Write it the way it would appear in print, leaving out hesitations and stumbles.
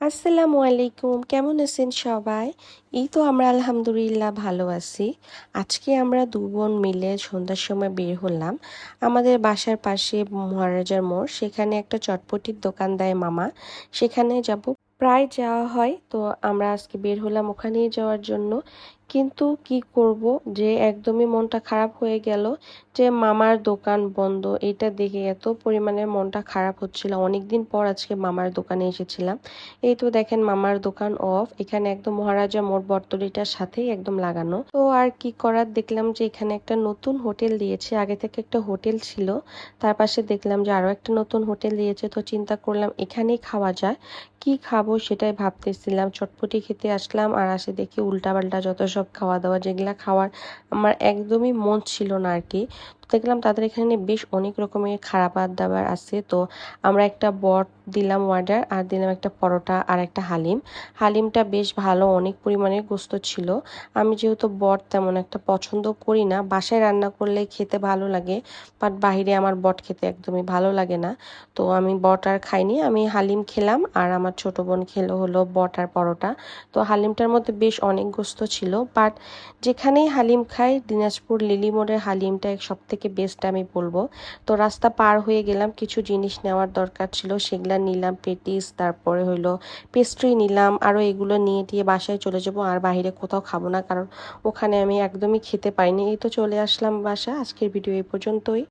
আসসালামু আলাইকুম, কেমন আছেন সবাই? এই তো আমরা আলহামদুলিল্লাহ ভালো আছি। আজকে আমরা ২ বোন মিলে সন্ধ্যার সময় বের হলাম। আমাদের বাসার পাশে মহারাজার মোড়, সেখানে একটা চটপটির দোকান দেয় মামা। সেখানে যাব। প্রায় যাওয়া হয়, তো আমরা আজকে বের হলাম ওখানেই যাওয়ার জন্য। কিন্তু কি করব, যে একদমই মনটা খারাপ হয়ে গেল যে মামার দোকান বন্ধ। এটা দেখে এত পরিমাণে মনটা খারাপ হচ্ছিল। অনেকদিন পর আজকে মামার দোকানে এসেছিলাম। এই তো দেখেন মামার দোকান অফ। এখানে একদম মহারাজা মোড় বটতলিটার সাথেই একদম লাগানো। তো আর কি করার, দেখলাম যে এখানে একটা নতুন হোটেল দিয়েছে। আগে থেকে একটা হোটেল ছিল, তার পাশে দেখলাম যে আরো একটা নতুন হোটেল দিয়েছে। তো চিন্তা করলাম এখানেই খাওয়া যায়। কি খাবো সেটাই ভাবতেছিলাম। চটপটি খেতে আসলাম, আর আসে দেখি উল্টাপাল্টা যত সব খাওয়া দাওয়া, যেগুলা খাওয়ার আমার একদমই মন ছিল না আর কি। তো দেখলাম তাদের এখানে বেশ অনেক রকমের খাবার দাবার আছে। তো আমরা একটা বট দিলাম অর্ডার, আর দিলাম একটা পরোটা আর একটা হালিম। হালিমটা বেশ ভালো, অনেক পরিমাণে গোস্ত ছিল। আমি যেহেতু বট তেমন একটা পছন্দ করি না, বাসায় রান্না করলে খেতে ভালো লাগে, বাট বাইরে আমার বট খেতে একদমই ভালো লাগে না। তো আমি বট আর খাইনি, আমি হালিম খেলাম, আর আমার ছোট বোন খেলো হলো বট আর পরোটা। তো হালিমটার মধ্যে বেশ অনেক গোস্ত ছিল, বাট যেখানেই হালিম খাই দিনাজপুর লিলি মোড়ের হালিমটা সব থেকে বেস্ট আমি বলবো। তো রাস্তা পার হয়ে গেলাম, কিছু জিনিস নেওয়ার দরকার ছিল, সেগুলা নিলাম। পেটিস, তারপরে হইলো পেস্ট্রি নিলাম, আরও এগুলো নিয়ে দিয়ে বাসায় চলে যাব। আর বাইরে কোথাও খাবো না, কারণ ওখানে আমি একদমই খেতে পাইনি। এই তো চলে আসলাম বাসা। আজকের ভিডিও এই পর্যন্তই।